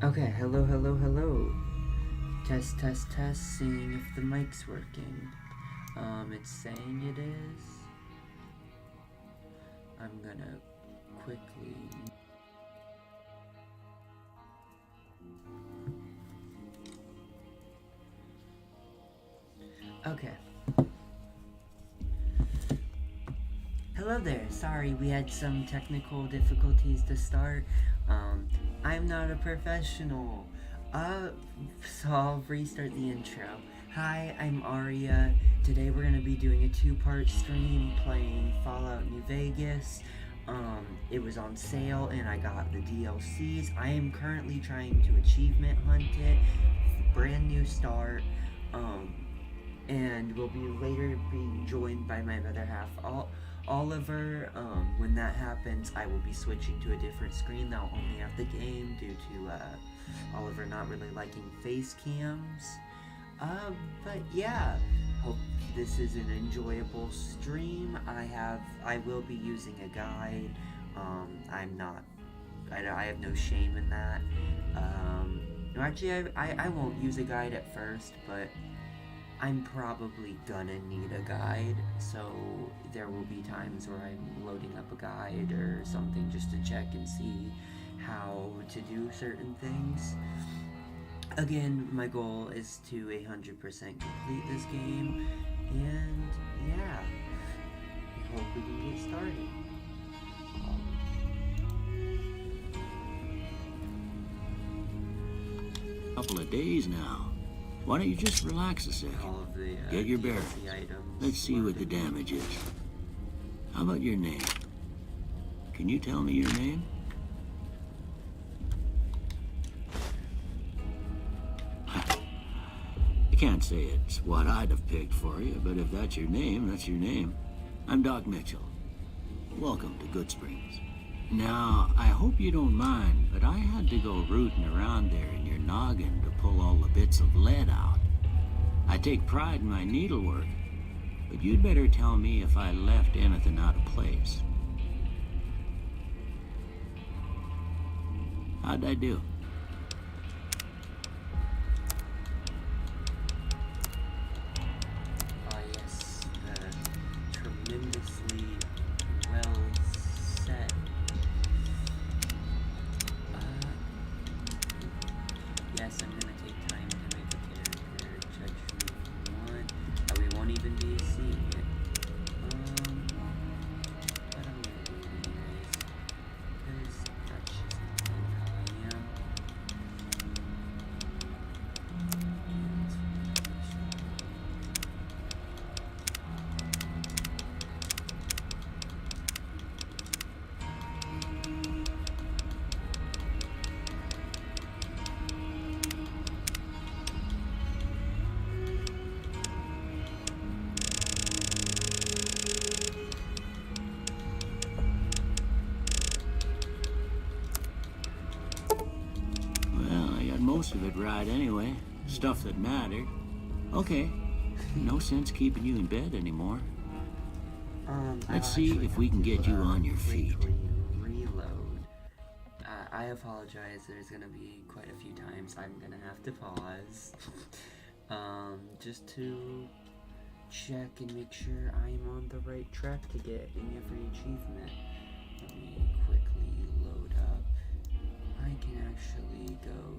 Okay, hello, hello, hello. Test, test, test, seeing if the mic's working. It's saying it is. I'm gonna quickly. Okay. Hello there. Sorry, we had some technical difficulties to start. Um, I'm not a professional. Uh, so I'll restart the intro. Hi, I'm Aria. Today we're gonna be doing a two-part stream playing Fallout New Vegas. It was on sale and I got the DLCs. I am currently trying to achievement hunt it. Brand new start. Um, and will be later being joined by my other half, Oliver. When that happens, I will be switching to a different screen that'll only have the game due to Oliver not really liking face cams. But yeah, hope this is an enjoyable stream. I will be using a guide. I'm not. I have no shame in that. No, actually, I won't use a guide at first, but I'm probably gonna need a guide, so there will be times where I'm loading up a guide or something just to check and see how to do certain things. Again, my goal is to 100% complete this game, and yeah, hope we can get started. Couple of days now. Why don't you just relax a second? All of the Get your DLC bearings. items. Let's see what the damage is. How about your name? Can you tell me your name? I can't say it's what I'd have picked for you, but if that's your name, that's your name. I'm Doc Mitchell. Welcome to Goodsprings. Now, I hope you don't mind, but I had to go rooting around there in your noggin to pull all the bits of lead out. I take pride in my needlework, but you'd better tell me if I left anything out of place. How'd I do? Yes, tremendously well said. Yes, I'm gonna take time to make a character. Judge me if you want. We won't even be seeing it. But I'm gonna do it anyways. Because that's just how I am. Well, I got most of it right anyway. Stuff that mattered. Okay. No sense keeping you in bed anymore. Let's see if we can get you on your feet. Reload. I apologize. There's gonna be quite a few times I'm gonna have to pause, just to check and make sure I'm on the right track to get in every achievement. Let me quickly load up. I can actually go.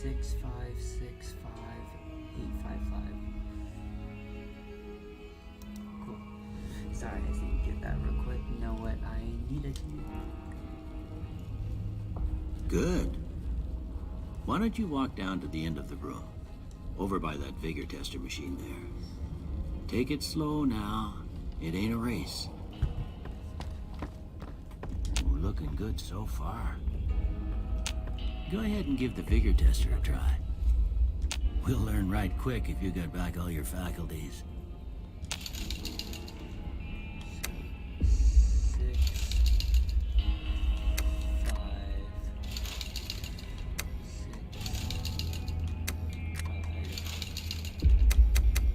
6565855. Cool. Sorry, I didn't get that real quick. You know what I needed to do? Good. Why don't you walk down to the end of the room, over by that vigor tester machine there. Take it slow now. It ain't a race. Ooh, looking good so far. Go ahead and give the vigor tester a try. We'll learn right quick if you got back all your faculties. 6, 5,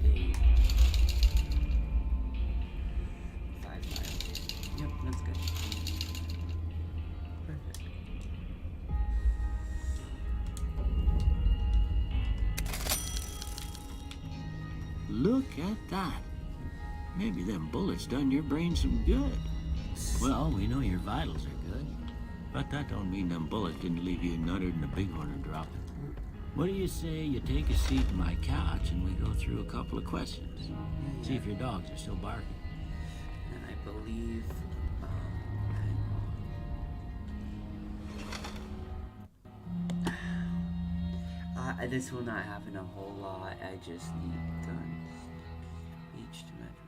8, 5, 5. Yep, that's good. Perfect. Look at that. Maybe them bullets done your brain some good. Well, we know your vitals are good, but that don't mean them bullets didn't leave you nuttered and a big one or dropped. What do you say you take a seat in my couch and we go through a couple of questions? See if your dogs are still barking. And I believe, this will not happen a whole lot. I just need guns. Each to measure.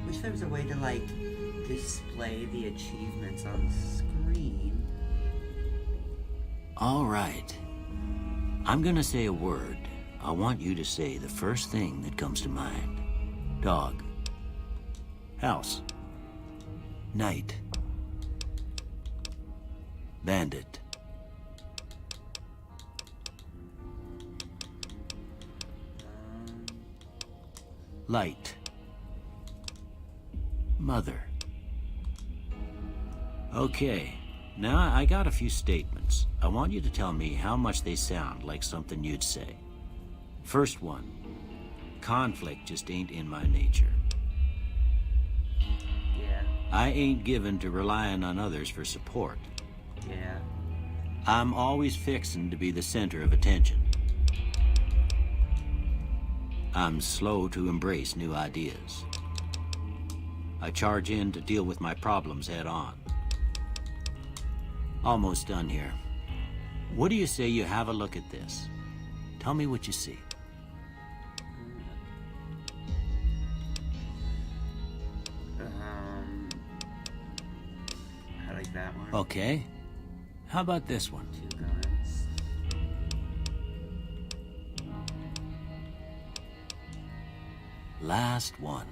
Wish there was a way to like display the achievements on screen. All right. I'm gonna say a word. I want you to say the first thing that comes to mind. Dog. House. Night. Bandit. Light. Mother. Okay, now I got a few statements. I want you to tell me how much they sound like something you'd say. First one, conflict just ain't in my nature. Yeah. I ain't given to relying on others for support. Yeah. I'm always fixin' to be the center of attention. I'm slow to embrace new ideas. I charge in to deal with my problems head on. Almost done here. What do you say you have a look at this? Tell me what you see. I like that one. Okay. How about this one? 2 guns. Last one.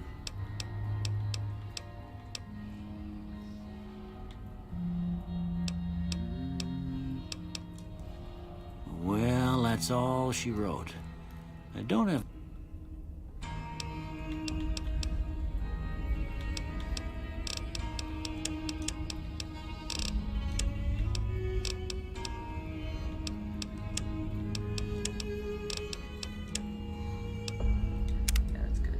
Well, that's all she wrote. I don't have... Yeah, that's good.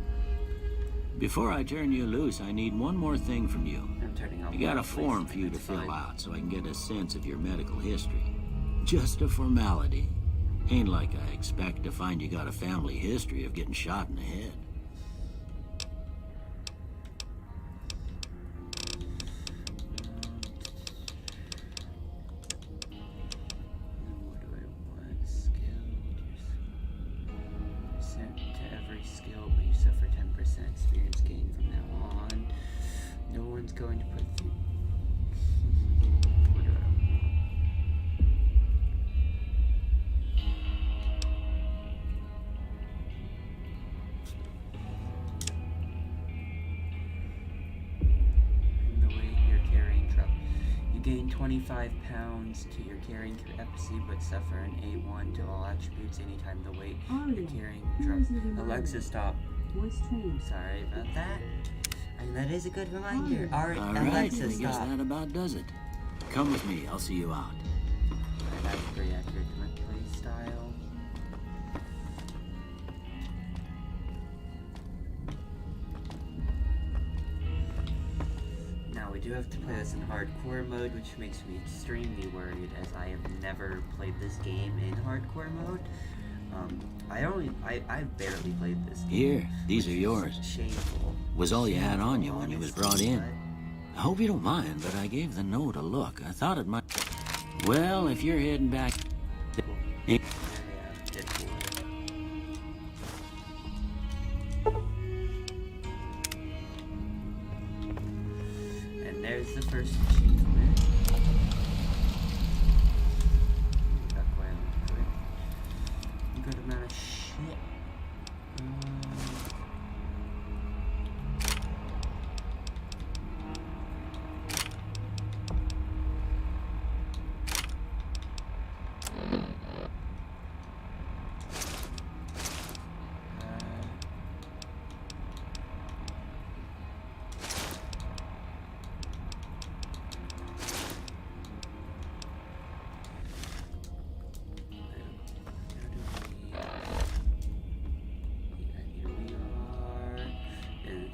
Before I turn you loose, I need one more thing from you. I'm turning off. I got my a form voice, for you to that's fill fine. out so I can get a sense of your medical history. Just a formality. Ain't like I expect to find you got a family history of getting shot in the head. What do I want? Skill. Percent to every skill, but you suffer 10% experience gain from now on. No one's going to put through. What do I want? And the weight you're carrying drop. You gain 25 pounds to your carrying capacity, but suffer an A1 to all attributes anytime the weight you're carrying drops. Alexa, stop. Voice trained. Sorry about that. And that is a good reminder. Alright, All right, Alexa, I guess stop. that about does it. Come with me, I'll see you out. That's pretty accurate to my play style. do have to play this in hardcore mode, which makes me extremely worried as I have never played this game in hardcore mode. I barely played this game. Here, these are which is yours. Shameful. Was all you had on you when you was brought in. Honestly, I hope you don't mind, but I gave the note a look. I thought it might... Well, if you're heading back... yeah, Deadpool. And there's the first achievement. Got quite a good amount of shit.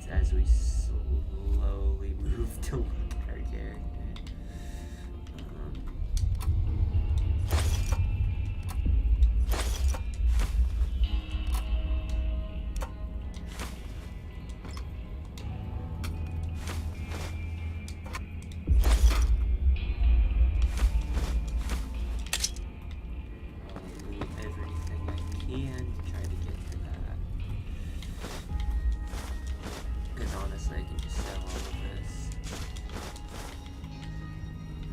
As we slowly move to look at our character. I'll loot everything I can to try to get to that. Because honestly, I can just sell all of this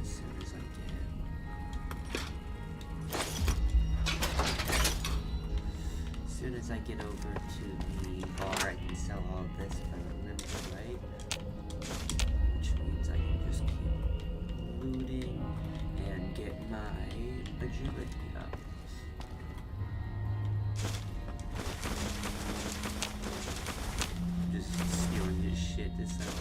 as soon as I can. As soon as I get over to the bar, I can sell all of this if I remember right. Which means I can just keep looting and get my agility up. Just stealing his shit to sell it.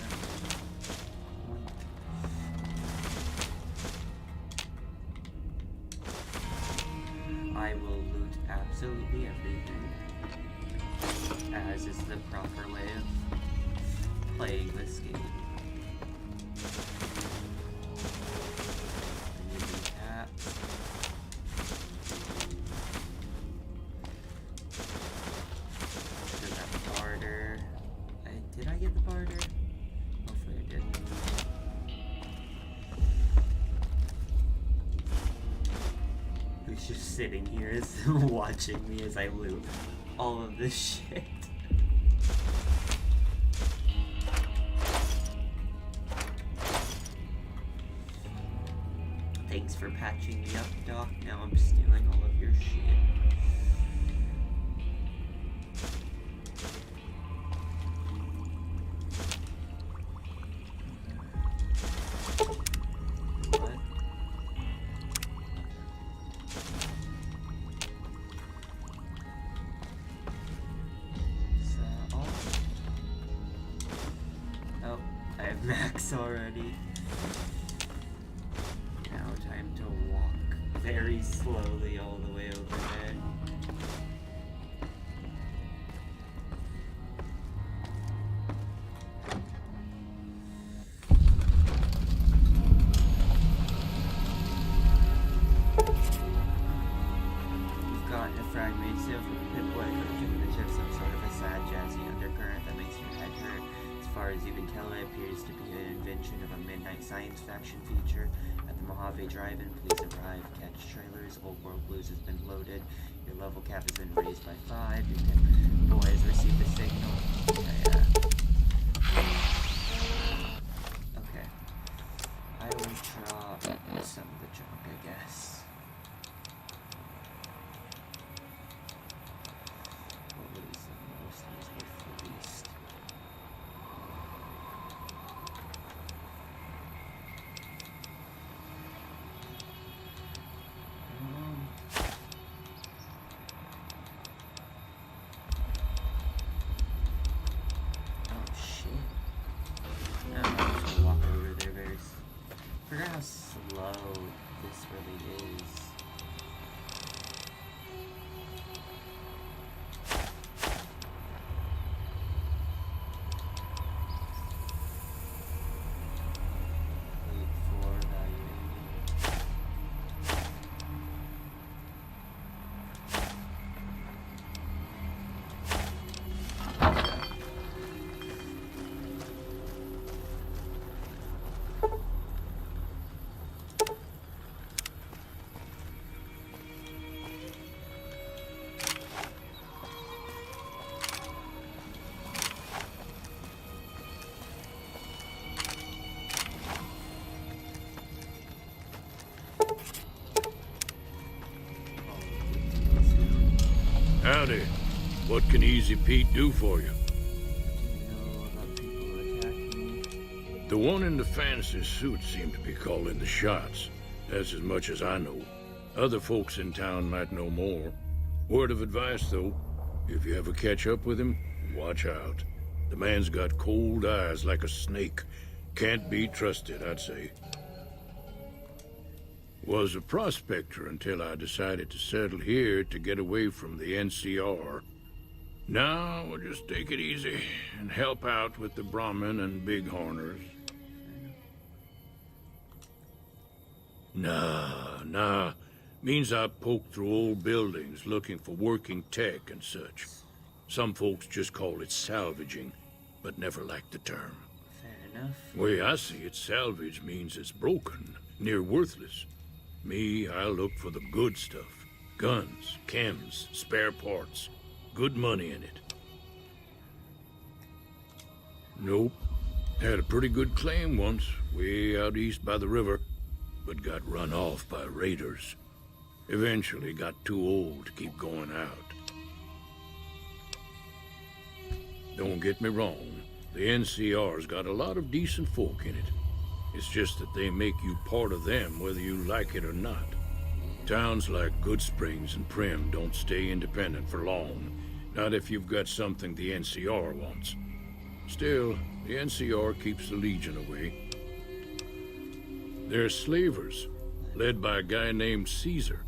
I will loot absolutely everything, as is the proper way of playing this game. I'm using taps. There's that barter. Did I get the barter? Hopefully I did. He's just sitting here watching me as I loot all of this shit. Thanks for patching me up, Doc. Now I'm stealing all of your shit. Max already. Now time to walk very slowly all the way over there. We've gotten a fragment seal from Pip-Boy approaching the ship, some sort of a sad jazzy undercurrent that makes your head hurt. As far as you can tell, it appears to be an invention of a midnight science faction feature. At the Mojave Drive-In, please arrive, catch trailers. Old World Blues has been loaded. Your level cap has been raised by 5. Your Pip-Boy has received a signal. Yeah. Okay. I will drop some of the junk, I guess. What is the most worth the least? Howdy. What can Easy Pete do for you? Do you know about people attacking me? The one in the fancy suit seemed to be calling the shots. That's as much as I know. Other folks in town might know more. Word of advice, though. If you ever catch up with him, watch out. The man's got cold eyes like a snake. Can't be trusted, I'd say. Was a prospector until I decided to settle here to get away from the NCR. Now we'll just take it easy and help out with the Brahmin and Bighorners. Nah. Means I poke through old buildings looking for working tech and such. Some folks just call it salvaging, but never liked the term. Fair enough. Way I see it, salvage means it's broken, near worthless. Me, I look for the good stuff. Guns, chems, spare parts. Good money in it. Nope. Had a pretty good claim once, way out east by the river, but got run off by raiders. Eventually got too old to keep going out. Don't get me wrong, the NCR's got a lot of decent folk in it. It's just that they make you part of them whether you like it or not. Towns like Goodsprings and Primm don't stay independent for long, not if you've got something the NCR wants. Still, the NCR keeps the Legion away. They're slavers, led by a guy named Caesar,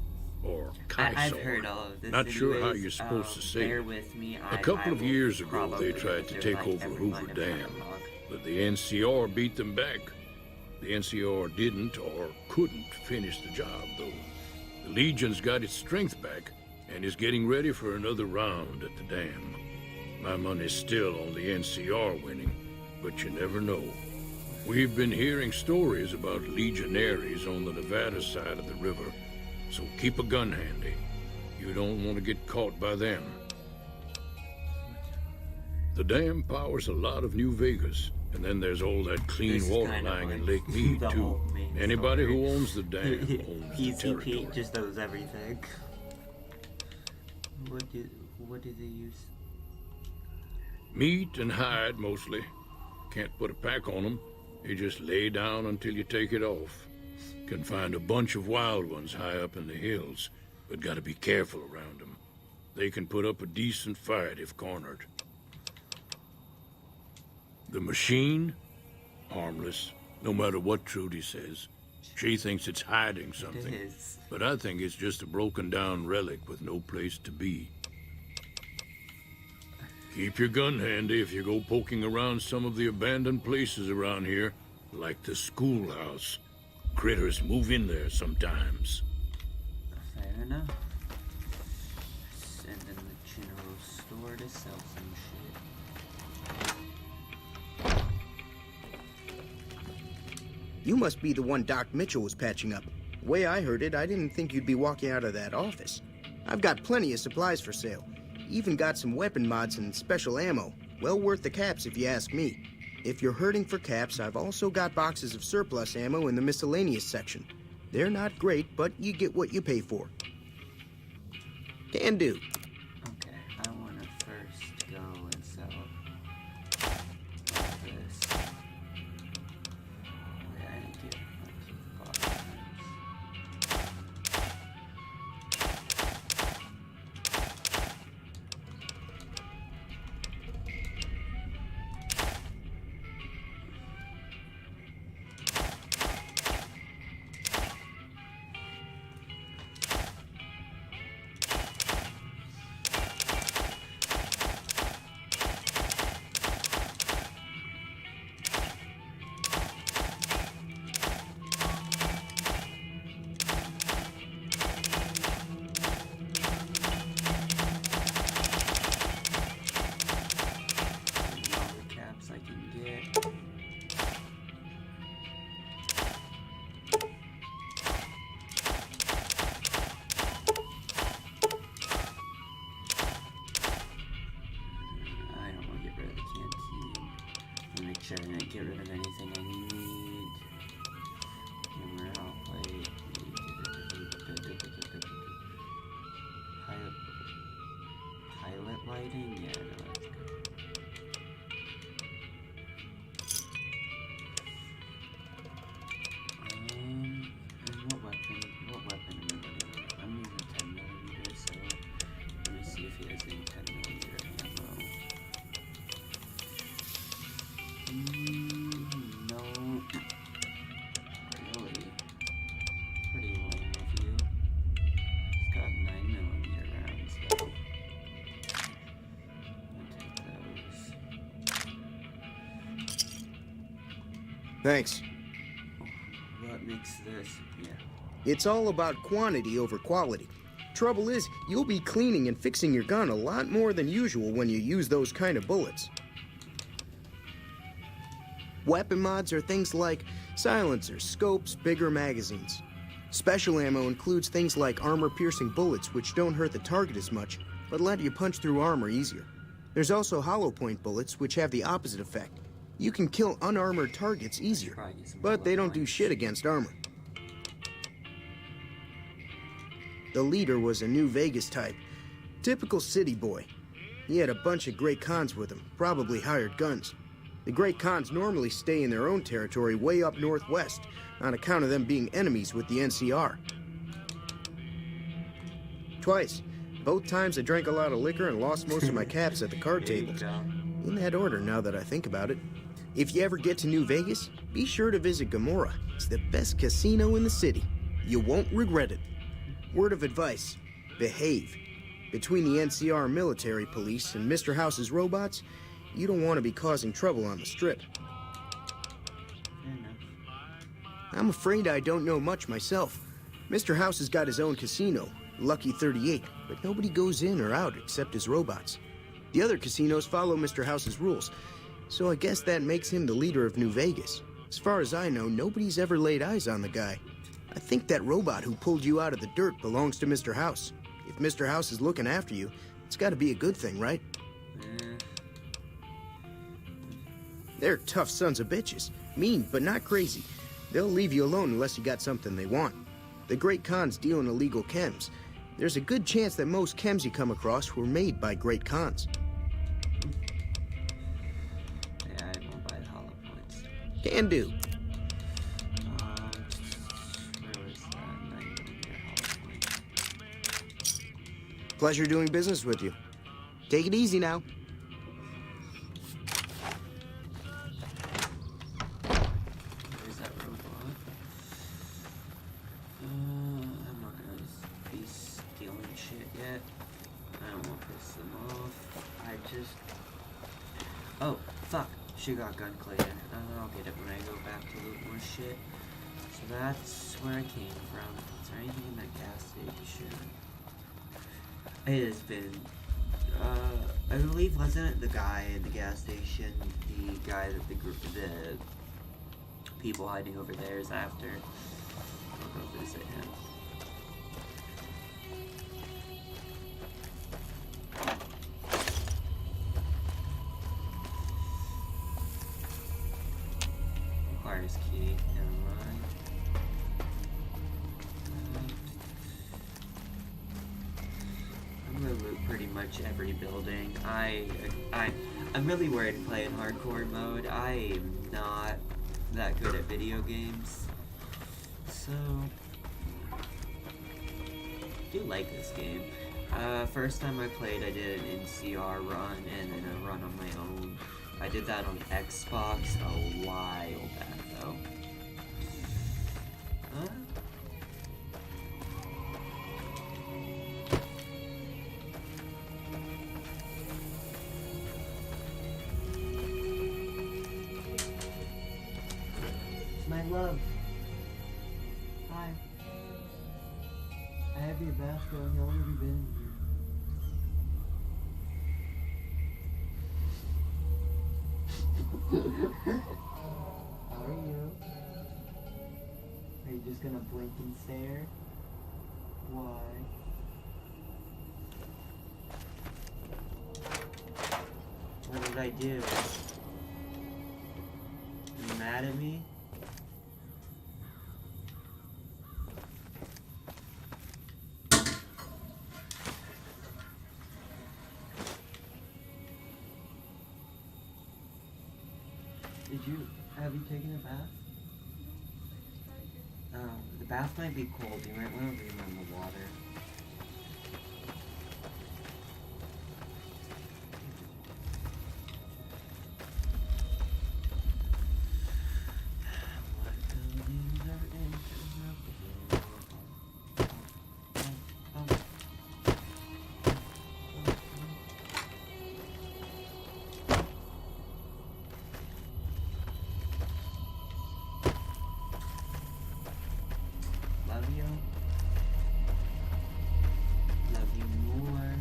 or Caesar. I've heard all of this. Not sure how anyways. you're supposed to say Bear it. with me. A couple of years ago, they tried to take over Hoover Dam, but the NCR beat them back. The NCR didn't or couldn't finish the job, though. The Legion's got its strength back and is getting ready for another round at the dam. My money's still on the NCR winning, but you never know. We've been hearing stories about legionaries on the Nevada side of the river, so keep a gun handy. You don't want to get caught by them. The dam powers a lot of New Vegas, and then there's all that clean water lying in Lake Mead, too. Anybody who owns the dam owns the Easy territory. Pete just knows everything. What do they use? Meat and hide, mostly. Can't put a pack on them. You just lay down until you take it off. Can find a bunch of wild ones high up in the hills, but gotta be careful around them. They can put up a decent fight if cornered. The machine? Harmless, no matter what Trudy says. She thinks it's hiding something, It is. but I think it's just a broken down relic with no place to be. Keep your gun handy if you go poking around some of the abandoned places around here, like the schoolhouse. Critters move in there sometimes. Fair enough. Send in the general store to sell some shit. You must be the one Doc Mitchell was patching up. The way I heard it, I didn't think you'd be walking out of that office. I've got plenty of supplies for sale. Even got some weapon mods and special ammo. Well worth the caps if you ask me. If you're hurting for caps, I've also got boxes of surplus ammo in the miscellaneous section. They're not great, but you get what you pay for. Can do. Okay, I want to first go and sell this. Wait, I didn't get a bunch of boxes. All the caps I can get. I don't want to get rid of the canteen. I'll make sure I didn't get rid of anything I need. Camera outplay. High up. lighting? Yeah, no, that's good. And what weapon am I running with? I'm using a 10mm, so let me see if he has any 10mm ammo. No. Really? Pretty lame of you. It's got 9mm rounds, though. I'll take those. Thanks. What makes this? Yeah. It's all about quantity over quality. Trouble is, you'll be cleaning and fixing your gun a lot more than usual when you use those kind of bullets. Weapon mods are things like silencers, scopes, bigger magazines. Special ammo includes things like armor-piercing bullets, which don't hurt the target as much, but let you punch through armor easier. There's also hollow point bullets, which have the opposite effect. You can kill unarmored targets easier, but they don't do shit against armor. The leader was a New Vegas type. Typical city boy. He had a bunch of Great Khans with him, probably hired guns. The Great Khans normally stay in their own territory way up northwest, on account of them being enemies with the NCR. Twice. Both times I drank a lot of liquor and lost most of my caps at the card tables. In that order, now that I think about it. If you ever get to New Vegas, be sure to visit Gomorrah. It's the best casino in the city. You won't regret it. Word of advice, behave. Between the NCR military police and Mr. House's robots, you don't want to be causing trouble on the Strip. I'm afraid I don't know much myself. Mr. House has got his own casino, Lucky 38, but nobody goes in or out except his robots. The other casinos follow Mr. House's rules, so I guess that makes him the leader of New Vegas. As far as I know, nobody's ever laid eyes on the guy. I think that robot who pulled you out of the dirt belongs to Mr. House. If Mr. House is looking after you, it's got to be a good thing, right? They're tough sons of bitches. Mean, but not crazy. They'll leave you alone unless you got something they want. The Great Khans deal in illegal chems. There's a good chance that most chems you come across were made by Great Khans. Yeah, I won't buy the hollow points. Can do. Where was that? 9mm hollow point. Pleasure doing business with you. Take it easy now. Where's that robot? I'm not gonna be stealing shit yet. I don't want to piss them off. Oh, fuck. She got gun cleaner. I'll get it when I go back to loot more shit. So that's where I came from. Is there anything in that gas station? It has been, I believe, wasn't it the guy in the gas station, the guy that the people hiding over there is after? I'll go visit him. Requires key, never mind. I'm gonna loot pretty much every building. I'm really worried playing hardcore mode. I am not that good at video games, so I do like this game. First time I played, I did an NCR run and then a run on my own. I did that on Xbox a while back, though. My love. Hi. I have your bath going. How long have you been in here? How are you? Are you just gonna blink and stare? Why? What did I do? Are you mad at me? Have you taken a bath? The bath might be cold. You might want to leave on the water. Love you. Love you more.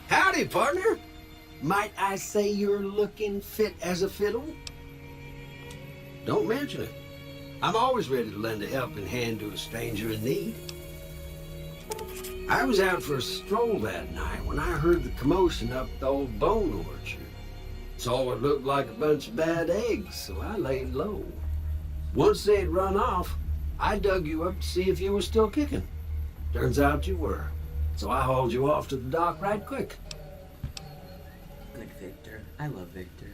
Howdy, partner. Might I say you're looking fit as a fiddle? Don't mention it. I'm always ready to lend a helping hand to a stranger in need. I was out for a stroll that night when I heard the commotion up the old bone orchard. Saw what looked like a bunch of bad eggs, so I laid low. Once they'd run off, I dug you up to see if you were still kicking. Turns out you were. So I hauled you off to the dock right quick. Good Victor. I love Victor.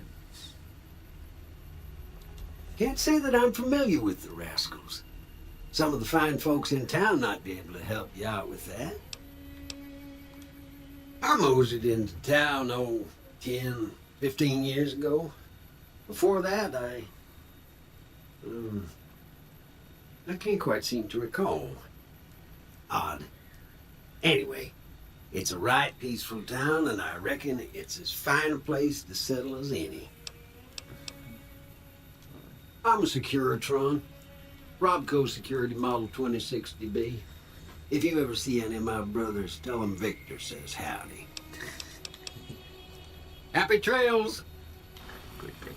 Can't say that I'm familiar with the rascals. Some of the fine folks in town might be able to help you out with that. I moseyed into town, 10, 15 years ago. Before that, I can't quite seem to recall. Odd. Anyway, it's a right peaceful town, and I reckon it's as fine a place to settle as any. I'm a Securitron. Robco Security Model 2060B. If you ever see any of my brothers, tell them Victor says howdy. Happy trails! Good Victor.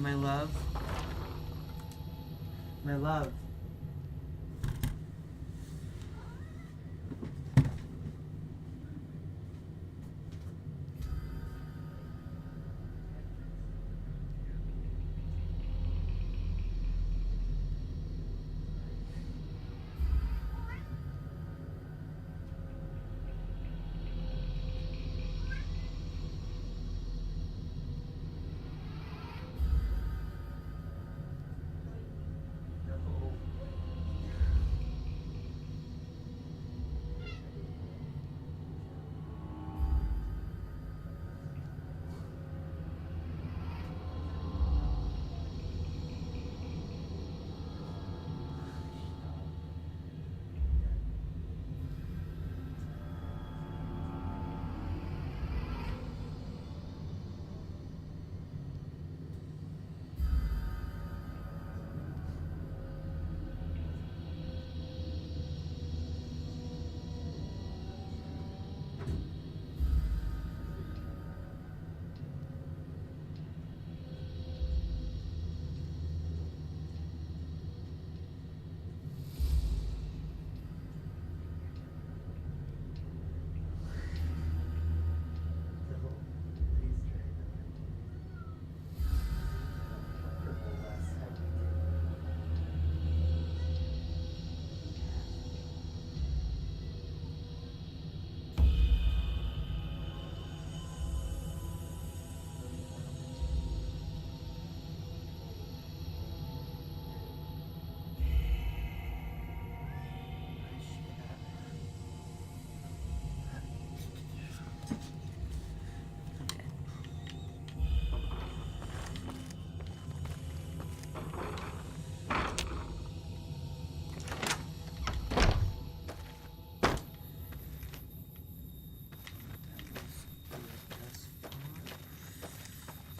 my love. My love.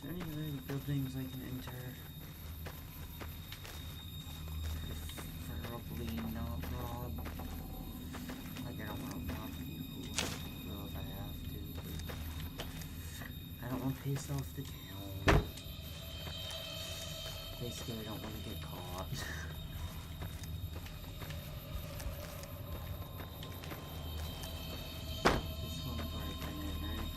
Any other buildings I can enter? Preferably not rob. Like, I don't want to rob people. Well, if I have to. But I don't want to piss off the town. Basically, I don't want to get caught. This one where I come in, right?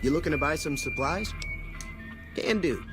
You looking to buy some supplies? Can do.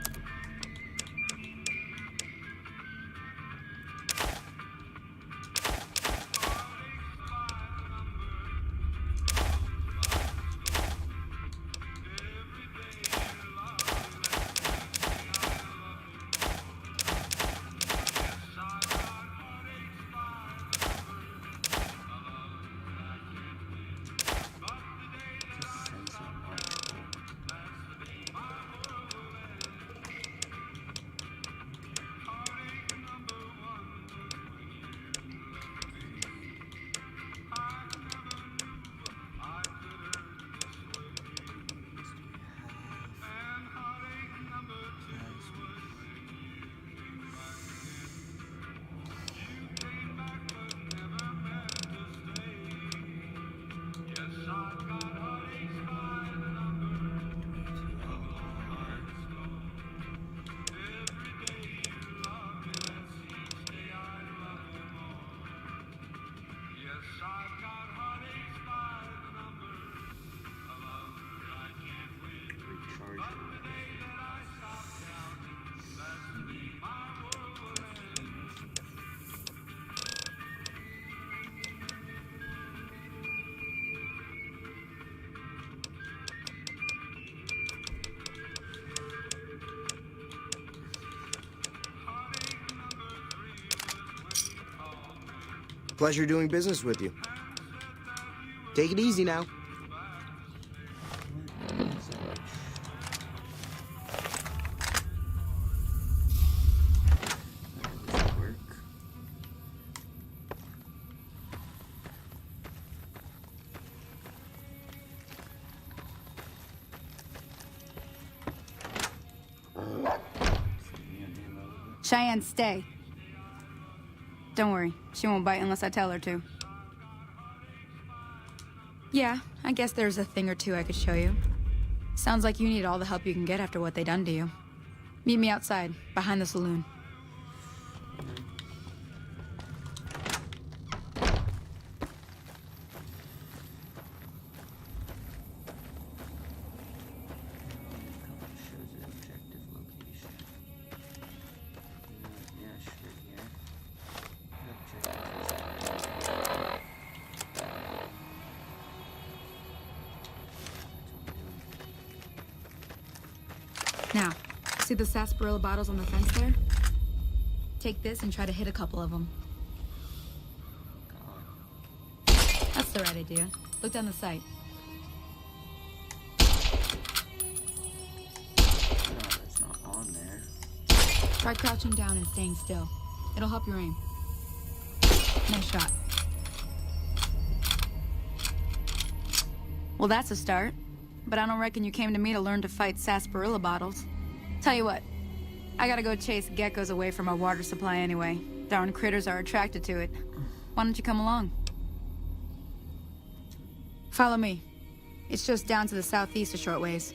Pleasure doing business with you. Take it easy now. Cheyenne, stay. Don't worry, she won't bite unless I tell her to. Yeah, I guess there's a thing or two I could show you. Sounds like you need all the help you can get after what they done to you. Meet me outside, behind the saloon. Now, see the sarsaparilla bottles on the fence there? Take this and try to hit a couple of them. That's the right idea. Look down the sight. No, it's not on there. Try crouching down and staying still. It'll help your aim. Nice shot. Well, that's a start. But I don't reckon you came to me to learn to fight sarsaparilla bottles. Tell you what, I gotta go chase geckos away from our water supply anyway. Darn critters are attracted to it. Why don't you come along? Follow me. It's just down to the southeast a short ways.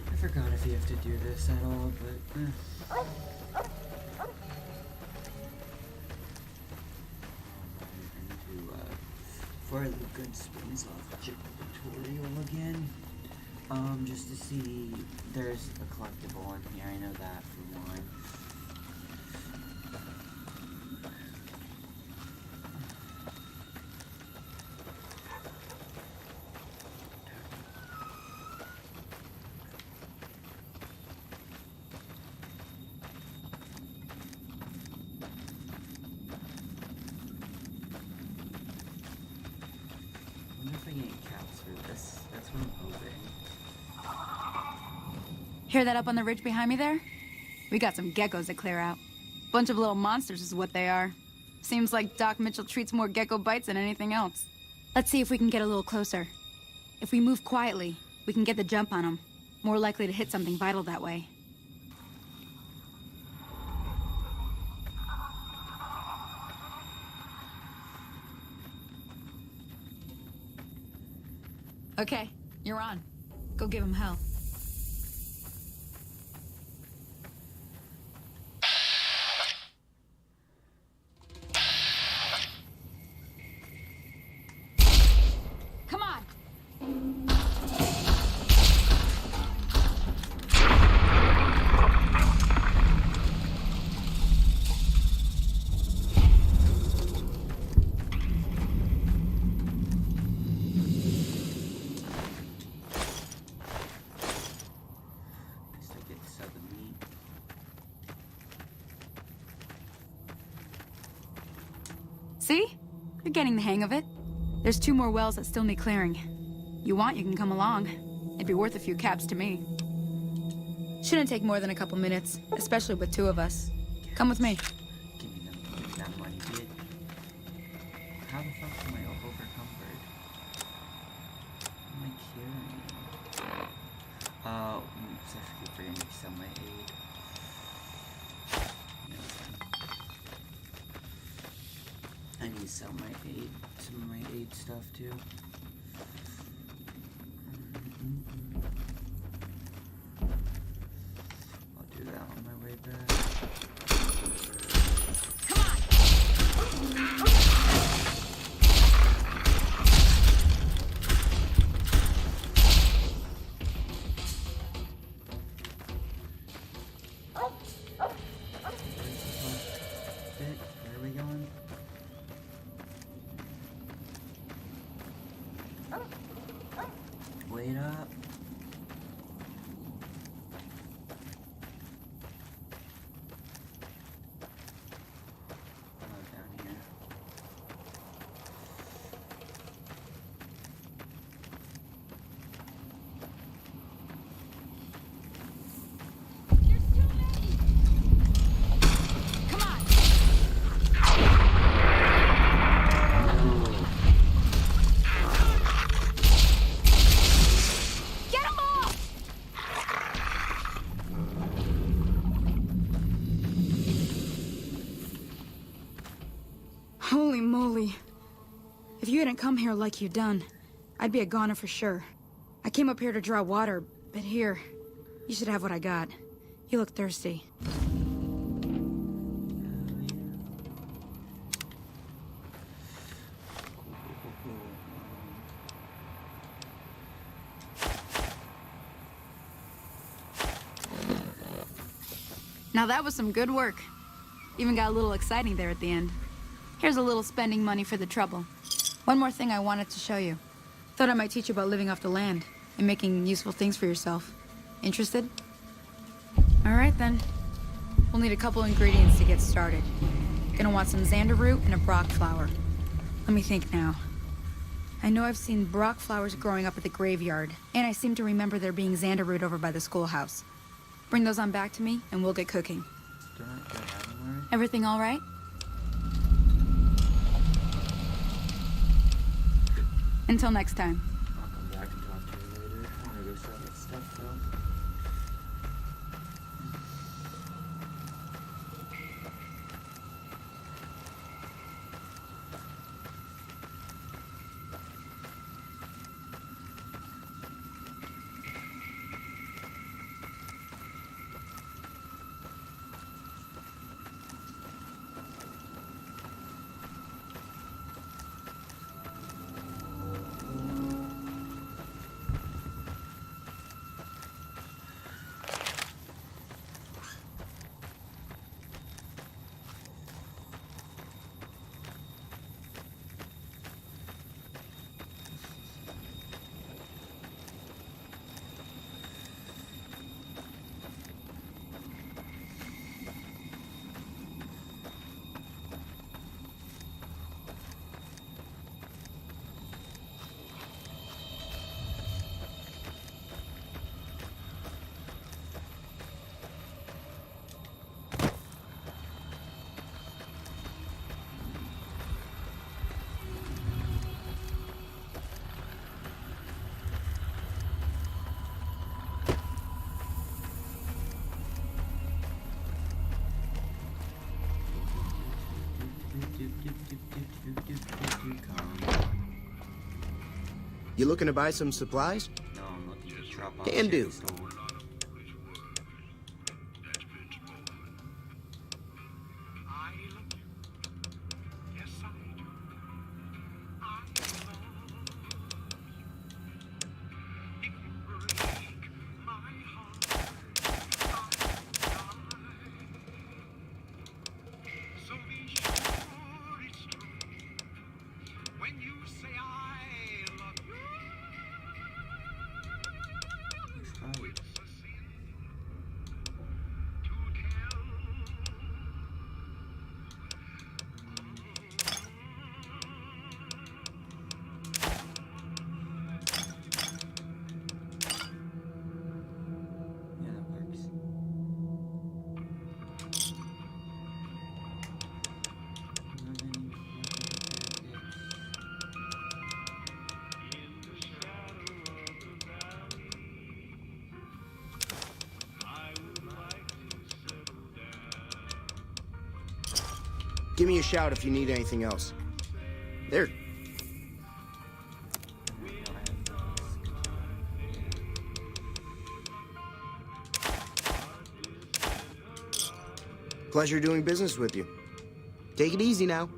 I forgot if you have to do this at all, but... For the Good Springs, I'll check the tutorial again. Just to see, there's a collectible on here, I know that for one. That's what I'm hoping. Hear that up on the ridge behind me there? We got some geckos to clear out. Bunch of little monsters is what they are. Seems like Doc Mitchell treats more gecko bites than anything else. Let's see if we can get a little closer. If we move quietly, we can get the jump on them. More likely to hit something vital that way. Okay, you're on. Go give him hell. Come on! At least I get to sell the meat. See? You're getting the hang of it. There's 2 more wells that still need clearing. You want, you can come along. It'd be worth a few caps to me. Shouldn't take more than a couple minutes, especially with 2 of us. Come with me. Give me that money, kid. How the fuck am I overcumbered? What am I carrying? Oh, oops, I keep forgetting to sell my aid. I need to sell my aid, some of my aid stuff too. I'll do that on my way back. Where are we going? Wait up. Oh, down here. Come on! Get 'em all! Holy moly. If you hadn't come here like you done, I'd be a goner for sure. I came up here to draw water, but here, you should have what I got. You look thirsty. Now that was some good work. Even got a little exciting there at the end. Here's a little spending money for the trouble. One more thing I wanted to show you. Thought I might teach you about living off the land and making useful things for yourself. Interested? All right then. We'll need a couple ingredients to get started. Gonna want some xander root and a brock flower. Let me think now. I know I've seen brock flowers growing up at the graveyard, and I seem to remember there being xander root over by the schoolhouse. Bring those on back to me, and we'll get cooking. Do I have them already? Everything all right? Until next time. I'll come back and talk to you later. I'm gonna go sell that stuff though. You looking to buy some supplies? No, I'm looking to drop off Can shit do. we stole. Right. Yeah, that works. Give me a shout if you need anything else. There. Pleasure doing business with you. Take it easy now.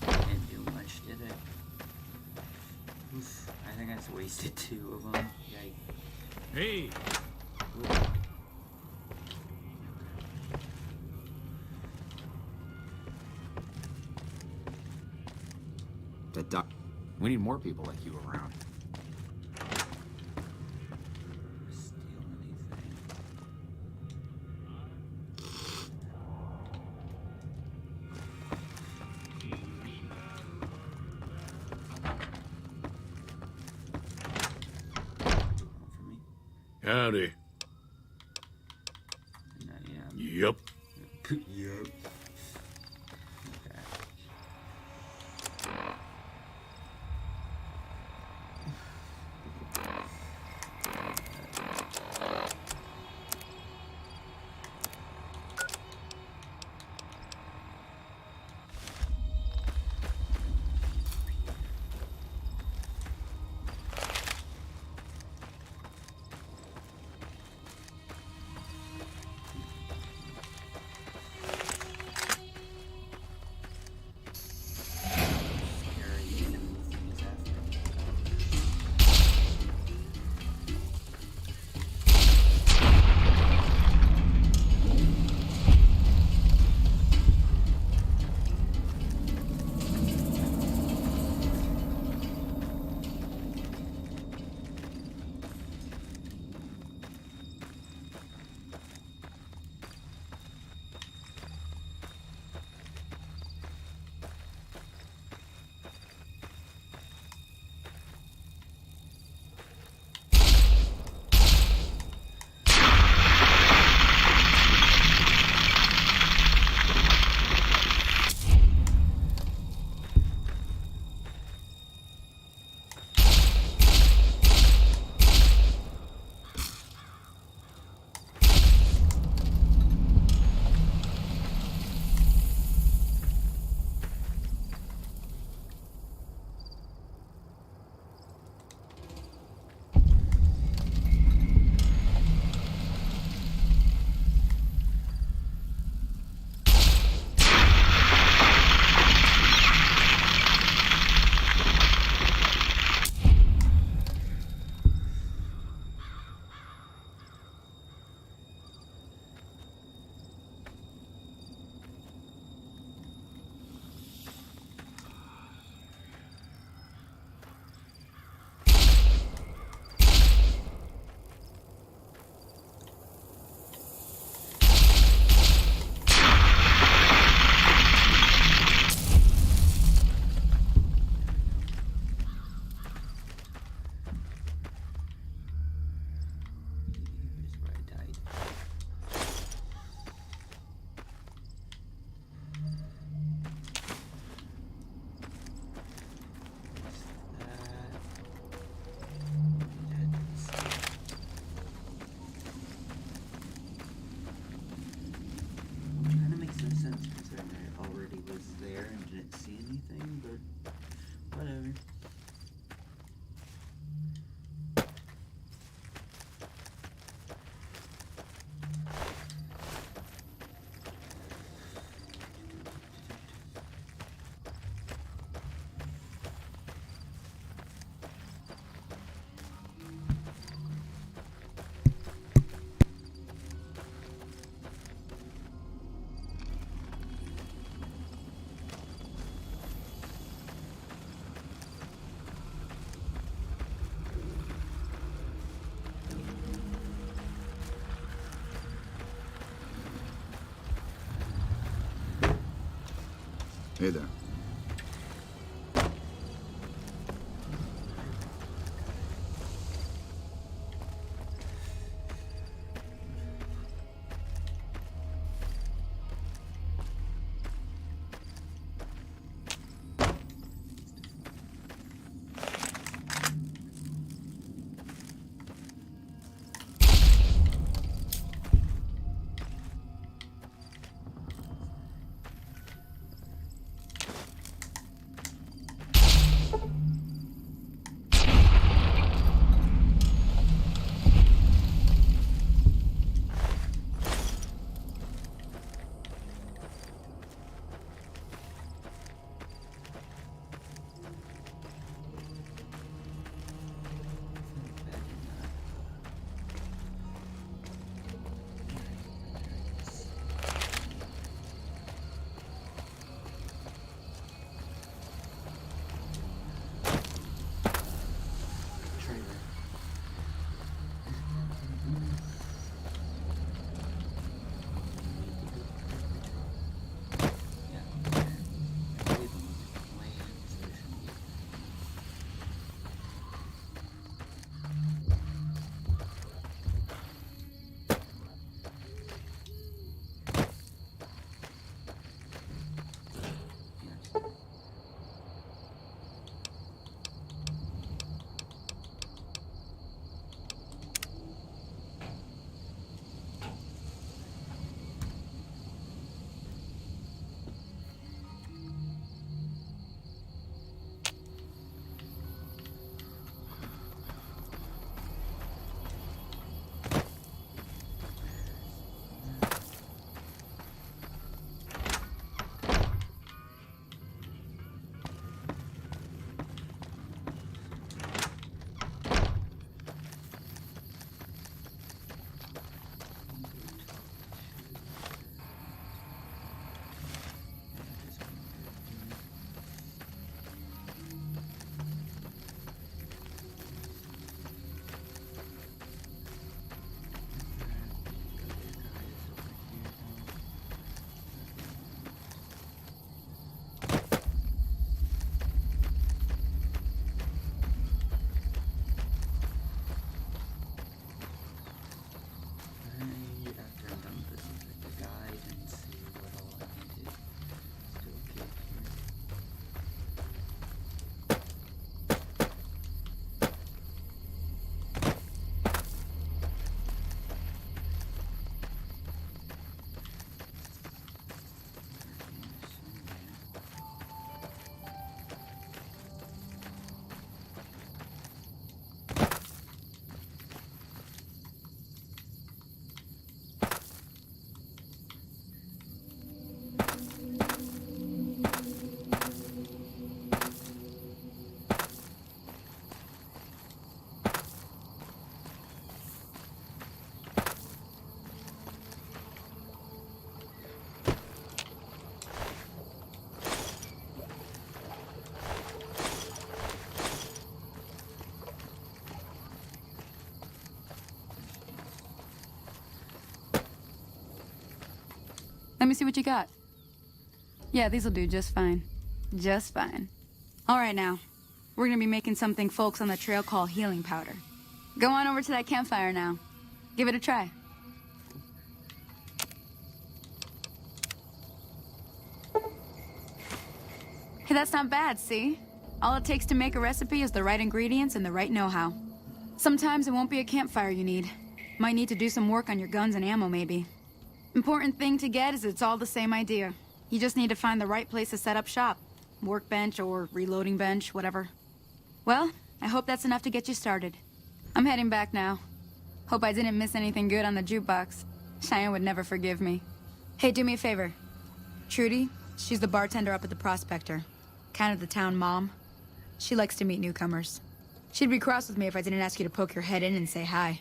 Didn't do much, did it? Oof, I think I just wasted 2 of them. Yikes. Hey, That doc. We need more people like you around. Steal anything. For me? howdy. Not yet. Yup. Yep. Okay. Hey there. Trailer. Yeah. I believe the music playing, so there shouldn't be. Yes. After I'm done with this, look at the guide and see what all I need to still get here. Let me see what you got. Yeah, these'll do just fine. Just fine. All right, now. We're gonna be making something folks on the trail call healing powder. Go on over to that campfire now. Give it a try. Hey, that's not bad, see? All it takes to make a recipe is the right ingredients and the right know-how. Sometimes it won't be a campfire you need. Might need to do some work on your guns and ammo, maybe. Important thing to get is it's all the same idea. You just need to find the right place to set up shop. Workbench or reloading bench, whatever. Well, I hope that's enough to get you started. I'm heading back now. Hope I didn't miss anything good on the jukebox. Cheyenne would never forgive me. Hey, do me a favor. Trudy, she's the bartender up at the Prospector. Kind of the town mom. She likes to meet newcomers. She'd be cross with me if I didn't ask you to poke your head in and say hi.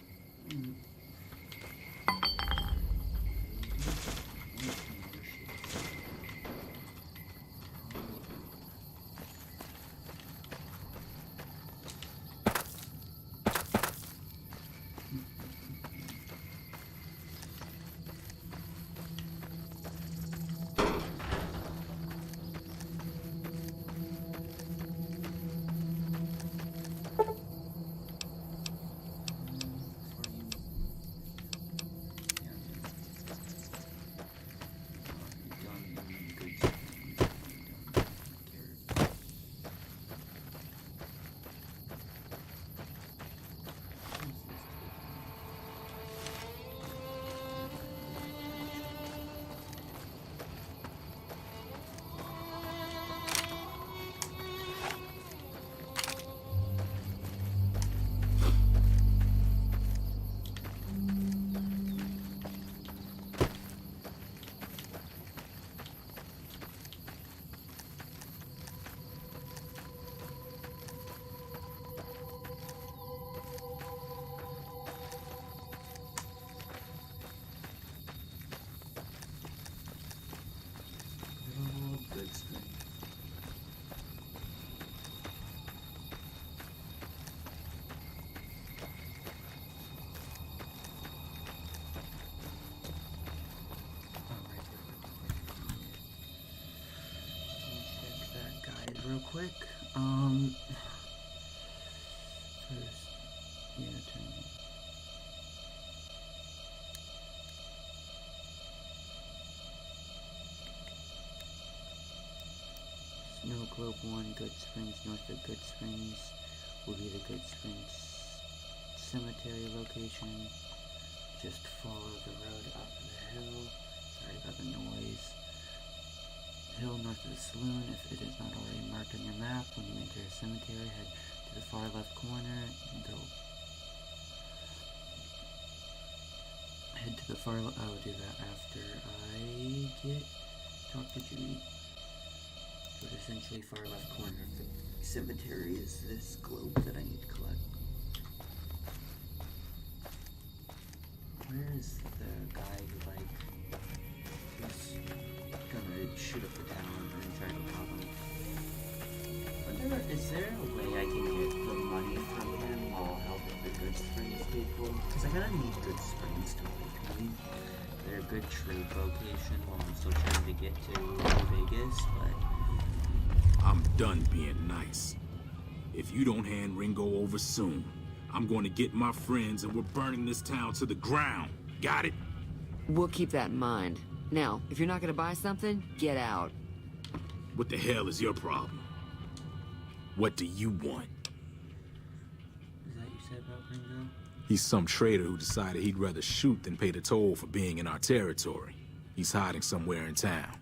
real quick. First, yeah, turn. Snow Globe 1, Good Springs, north of Good Springs will be the Good Springs cemetery location. Just follow the road up the hill. Sorry about the noise. Hill north of the saloon. If it is not already marked on your map, when you enter a cemetery, head to the far left corner. Head to the far left. I will do that after I talk to Judy. But essentially, far left corner of the cemetery is this globe that I need to collect. Where is the guy who, like, was gonna shoot up the town and try to rob him? Is there a way I can get the money from him while helping the Good Springs people? Because I kinda need Good Springs to like me. They're a good trade location while I'm still trying to get to Vegas, but... I'm done being nice. If you don't hand Ringo over soon, I'm going to get my friends and we're burning this town to the ground. Got it? We'll keep that in mind. Now, if you're not gonna buy something, get out. What the hell is your problem? What do you want? Is that what you said about Ringo? He's some traitor who decided he'd rather shoot than pay the toll for being in our territory. He's hiding somewhere in town.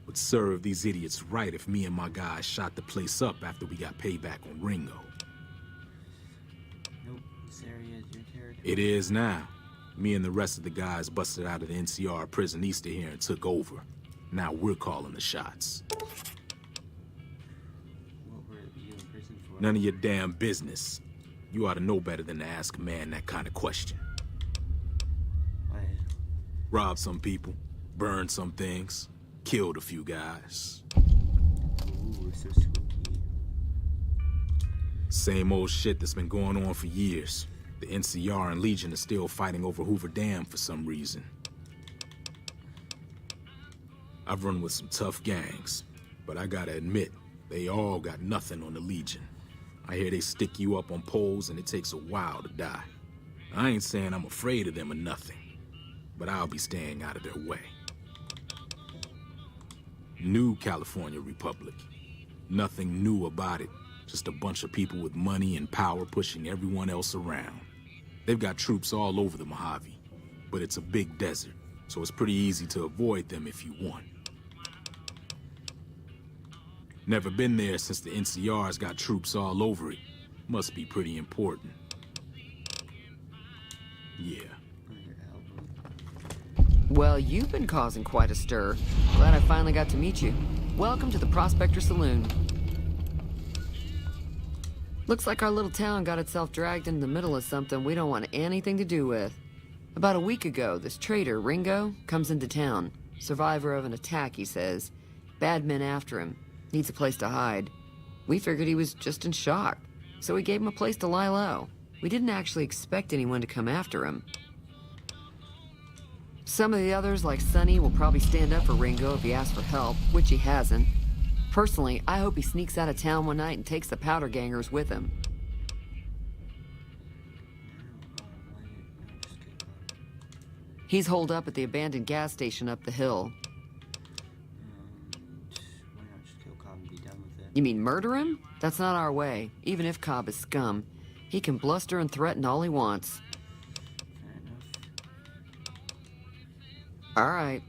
Would serve these idiots right if me and my guys shot the place up after we got payback on Ringo. Nope, this area is your territory. It is now. Me and the rest of the guys busted out of the NCR prison east of here and took over. Now we're calling the shots. What were you in prison for? None of your damn business. You ought to know better than to ask a man that kind of question. Why? Robbed some people, burned some things, killed a few guys. Ooh, so spooky. Same old shit that's been going on for years. The NCR and Legion are still fighting over Hoover Dam for some reason. I've run with some tough gangs, but I gotta admit, they all got nothing on the Legion. I hear they stick you up on poles and it takes a while to die. I ain't saying I'm afraid of them or nothing, but I'll be staying out of their way. New California Republic. Nothing new about it. Just a bunch of people with money and power pushing everyone else around. They've got troops all over the Mojave, but it's a big desert, so it's pretty easy to avoid them if you want. Never been there since the NCR's got troops all over it. Must be pretty important. Yeah. On your album. Well, you've been causing quite a stir. Glad I finally got to meet you. Welcome to the Prospector Saloon. Looks like our little town got itself dragged into the middle of something we don't want anything to do with. About a week ago, this traitor, Ringo, comes into town. Survivor of an attack, he says. Bad men after him. Needs a place to hide. We figured he was just in shock, so we gave him a place to lie low. We didn't actually expect anyone to come after him. Some of the others, like Sonny, will probably stand up for Ringo if he asks for help, which he hasn't. Personally, I hope he sneaks out of town one night and takes the powder gangers with him. He's holed up at the abandoned gas station up the hill. Why not just kill Cobb and be done with it? You mean murder him? That's not our way, even if Cobb is scum. He can bluster and threaten all he wants. Fair enough. All right.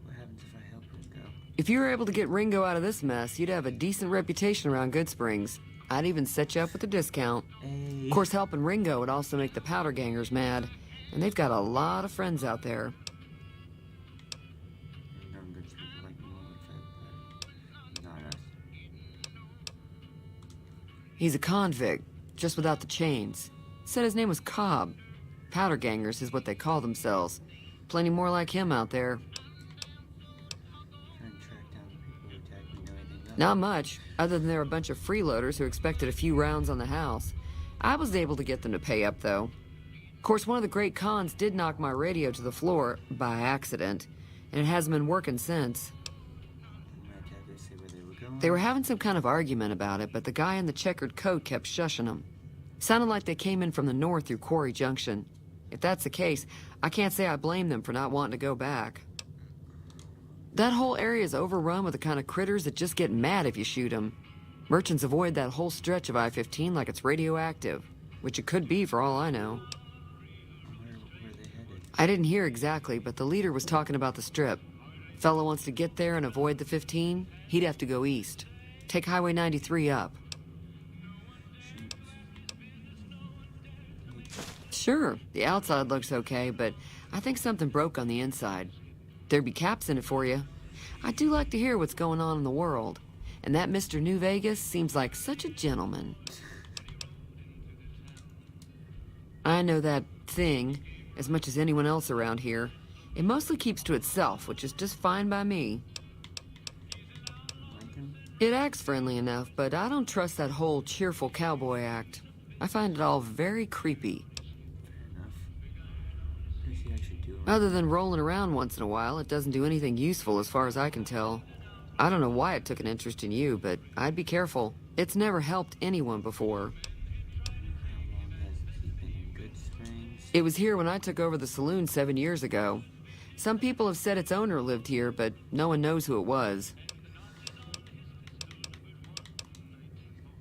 What happens if I help Ringo? If you were able to get Ringo out of this mess, you'd have a decent reputation around Good Springs. I'd even set you up with a discount. Hey. Of course, helping Ringo would also make the powder gangers mad, and they've got a lot of friends out there. I've known good people like me would fight, but not us. He's a convict, just without the chains. Said his name was Cobb. Powder gangers is what they call themselves. Plenty more like him out there. Trying to track down the people who attacked me. Know anything about Not much, other than they're a bunch of freeloaders who expected a few rounds on the house. I was able to get them to pay up, though. Of course, one of the great cons did knock my radio to the floor, by accident, and it hasn't been working since. Did my attackers say where they were going? They were having some kind of argument about it, but the guy in the checkered coat kept shushing them. Sounded like they came in from the north through Quarry Junction. If that's the case, I can't say I blame them for not wanting to go back. That whole area is overrun with the kind of critters that just get mad if you shoot them. Merchants avoid that whole stretch of I-15 like it's radioactive, which it could be for all I know. Where they headed? I didn't hear exactly, but the leader was talking about the strip. Fellow wants to get there and avoid the 15, he'd have to go east. Take Highway 93 up. Sure, the outside looks okay, but I think something broke on the inside. There'd be caps in it for you. I do like to hear what's going on in the world. And that Mr. New Vegas seems like such a gentleman. I know that thing as much as anyone else around here. It mostly keeps to itself, which is just fine by me. Like him? It acts friendly enough, but I don't trust that whole cheerful cowboy act. I find it all very creepy. Fair enough. What does he actually do? Other than rolling around once in a while, it doesn't do anything useful as far as I can tell. I don't know why it took an interest in you, but I'd be careful. It's never helped anyone before. How long has he been in Good Springs? It was here when I took over the saloon 7 years ago. Some people have said its owner lived here, but no one knows who it was.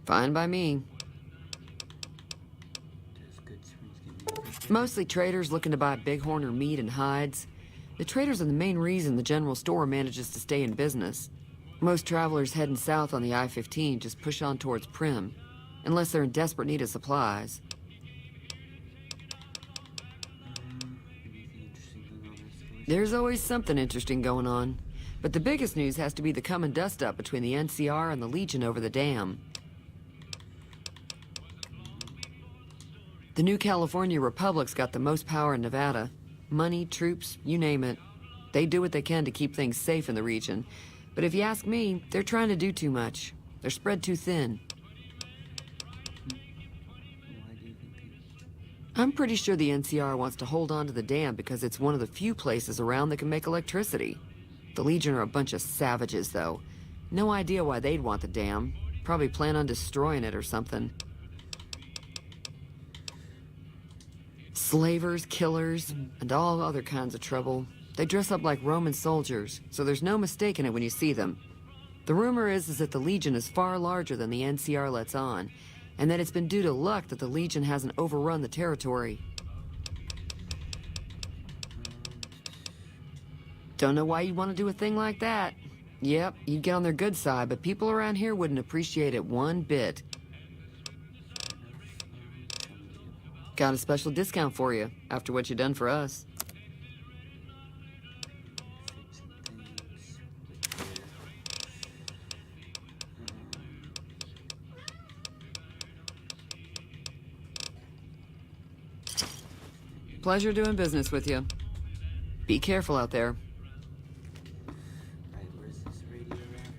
Fine by me. Does Good Springs get moved? Mostly traders looking to buy bighorn or meat and hides. The traders are the main reason the general store manages to stay in business. Most travelers heading south on the I-15 just push on towards Primm, unless they're in desperate need of supplies. Anything interesting going on this place? There's always something interesting going on, but the biggest news has to be the come and dust up between the NCR and the Legion over the dam. The new California Republic's got the most power in Nevada. Money, troops, you name it. They do what they can to keep things safe in the region. But if you ask me, they're trying to do too much. They're spread too thin. Why do you think I'm pretty sure the NCR wants to hold on to the dam because it's one of the few places around that can make electricity. The Legion are a bunch of savages, though. No idea why they'd want the dam. Probably plan on destroying it or something. Slavers, killers, and all other kinds of trouble. They dress up like Roman soldiers, so there's no mistaking it when you see them. The rumor is that the Legion is far larger than the NCR lets on, and that it's been due to luck that the Legion hasn't overrun the territory. Don't know why you'd want to do a thing like that. Yep, you'd get on their good side, but people around here wouldn't appreciate it one bit. Got a special discount for you, after what you done for us. fix some things with Pleasure doing business with you. Be careful out there. Alright, where's this radio at?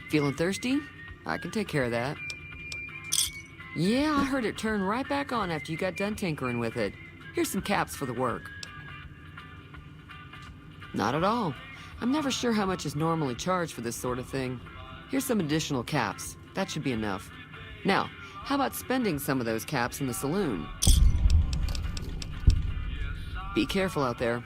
Feeling thirsty? I can take care of that. Yeah, I heard it turn right back on after you got done tinkering with it. Here's some caps for the work. Not at all. I'm never sure how much is normally charged for this sort of thing. Here's some additional caps. That should be enough. Now, how about spending some of those caps in the saloon? Be careful out there.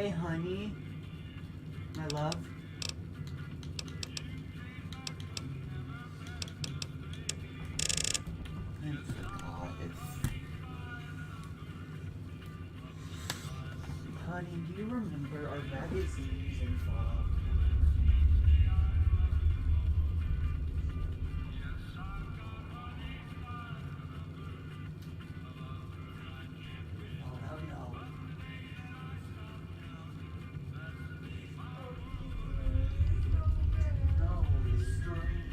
Hey, honey. My love. I forgot if... Honey, do you remember our magazines and fall? Oh, no. No, it's strange.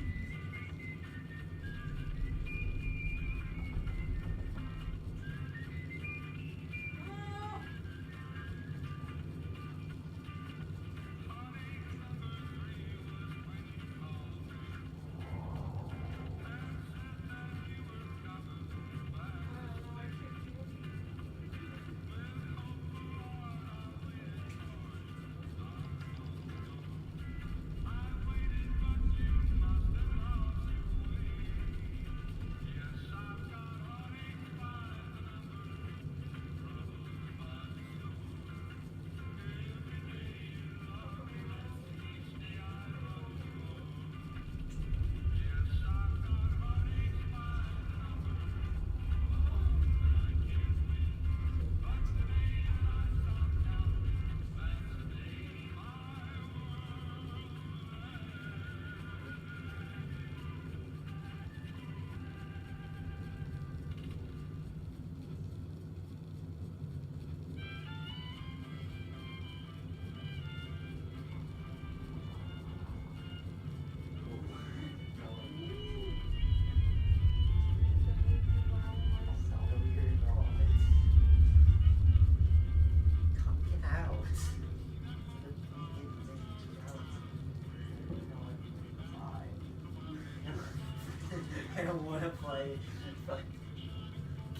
I don't want to play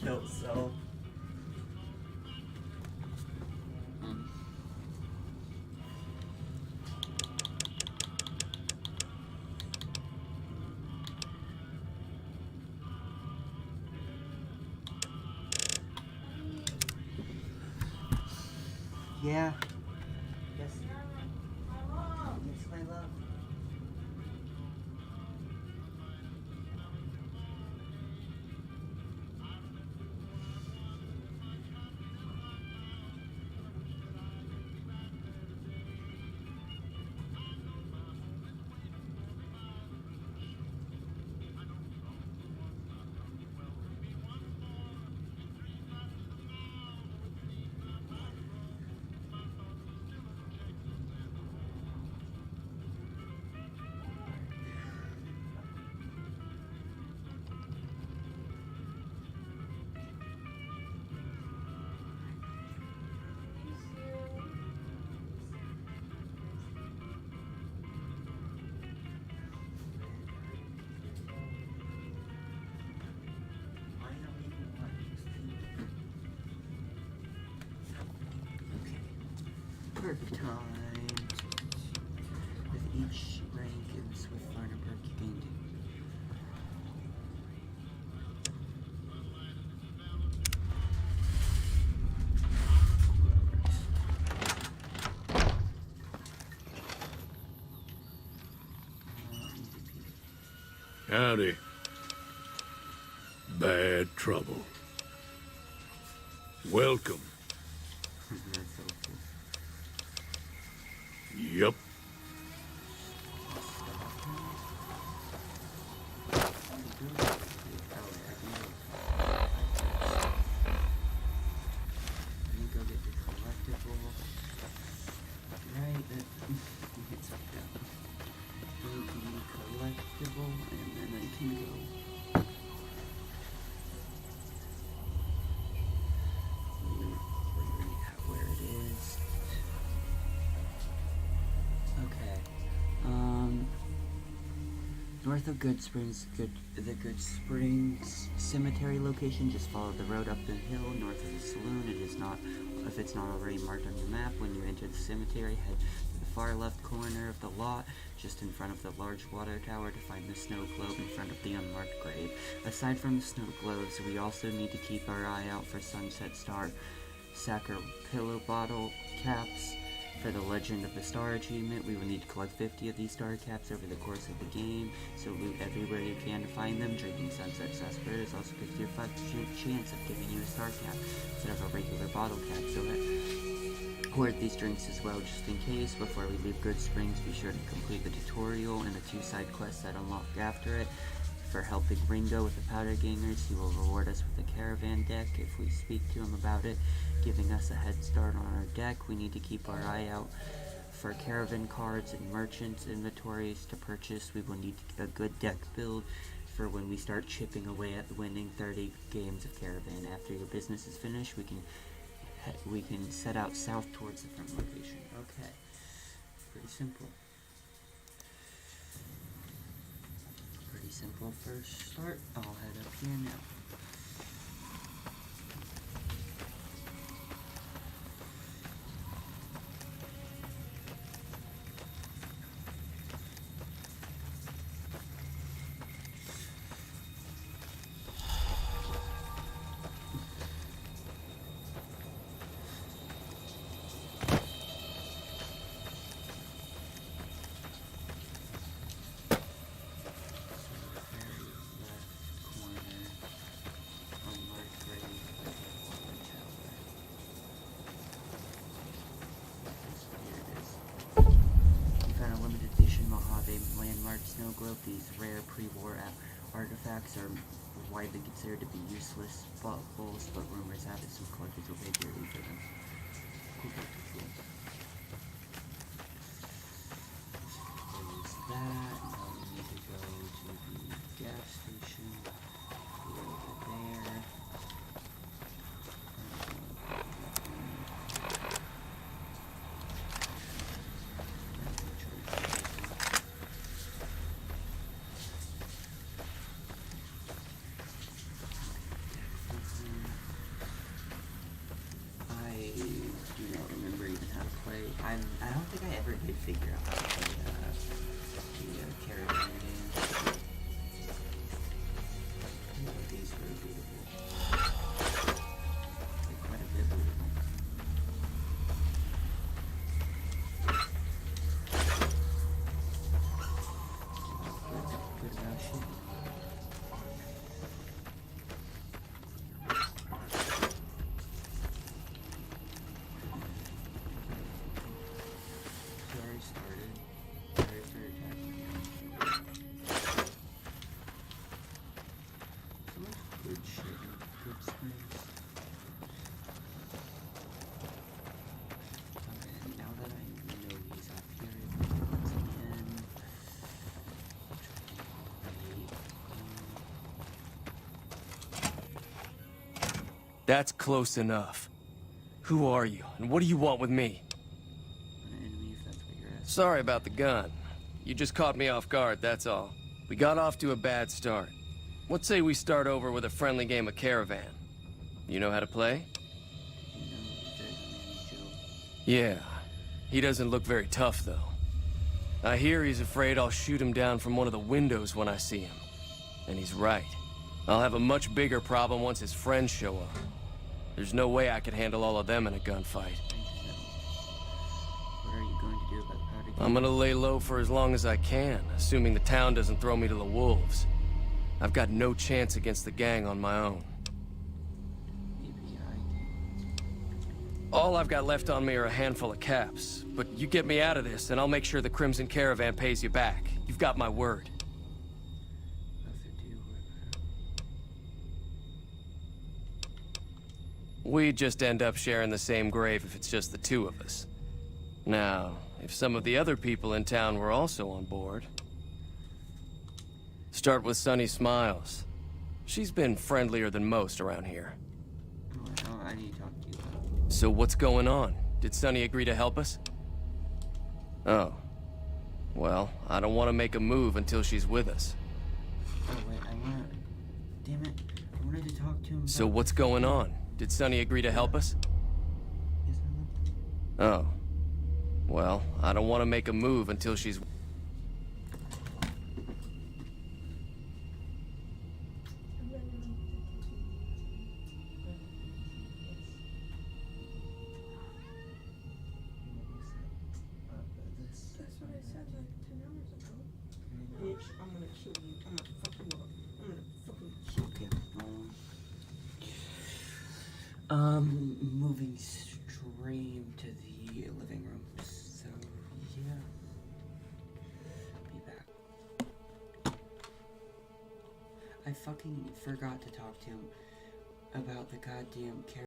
Kill Self. Yeah. Yes. Yes, my love. Perk time. With each rank in Swift Learner perk you gained. Howdy. Bad trouble. Welcome. That's so cool. Yup. Let me go get the collectible. Right, it's up there. The collectible, and then I can go. Where it is. Okay. North of Good Springs, the Good Springs Cemetery location. Just follow the road up the hill north of the saloon. If it's not already marked on your map, when you enter the cemetery, head to the far left corner of the lot, just in front of the large water tower, to find the snow globe in front of the unmarked grave. Aside from the snow globes, we also need to keep our eye out for Sunset Star Sacker pillow bottle caps For the Legend of the Star achievement, we will need to collect 50 of these star caps over the course of the game, so loot everywhere you can to find them. Drinking Sunset Sarsaparilla also gives you a 5% chance of giving you a star cap instead of a regular bottle cap, so hoard these drinks as well just in case. Before we leave Good Springs, be sure to complete the tutorial and the 2 side quests that unlock after it. For helping Ringo with the Powder Gangers, he will reward us with a caravan deck if we speak to him about it, giving us a head start on our deck. We need to keep our eye out for caravan cards and merchants inventories to purchase. We will need a good deck build for when we start chipping away at winning 30 games of caravan. After your business is finished, we can set out south towards the front location. Okay, pretty simple. Simple first start. I'll head up here now. Snow globe. These rare pre-war artifacts are widely considered to be useless baubles, but rumors have it some collectors will pay dearly for them. Cool. There's that. Now we need to go to the gas station. Go over there. I don't think I ever did figure out how to play the caravan game. These were beautiful. They're quite a bit beautiful. Good about shit. That's close enough. Who are you, and what do you want with me? An enemy, if that's what you're asking. Sorry about the gun. You just caught me off guard, that's all. We got off to a bad start. Let's say we start over with a friendly game of Caravan. You know how to play? You know, there's a man Joe. Yeah. He doesn't look very tough, though. I hear he's afraid I'll shoot him down from one of the windows when I see him. And he's right. I'll have a much bigger problem once his friends show up. There's no way I could handle all of them in a gunfight. What are you going to do about the powder game? I'm gonna lay low for as long as I can, assuming the town doesn't throw me to the wolves. I've got no chance against the gang on my own. Maybe I... All I've got left on me are a handful of caps. But you get me out of this, and I'll make sure the Crimson Caravan pays you back. You've got my word. We'd just end up sharing the same grave if it's just the two of us. Now, if some of the other people in town were also on board... Start with Sunny Smiles. She's been friendlier than most around here. Oh, I need to talk to you about. So what's going on? Did Sunny agree to help us? Oh. Well, I don't want to make a move until she's with us. Oh, wait, damn it. I wanted to talk to him about... So what's going on? Did Sunny agree to help us? Yes, Oh. Well, I don't want to make a move until she's... like 10 hours ago. Bitch, I'm gonna kill you. I'm gonna fuck you up. I'm gonna fucking kill you. Okay. Moving stream to the living room. So, yeah. Be back. I fucking forgot to talk to him about the goddamn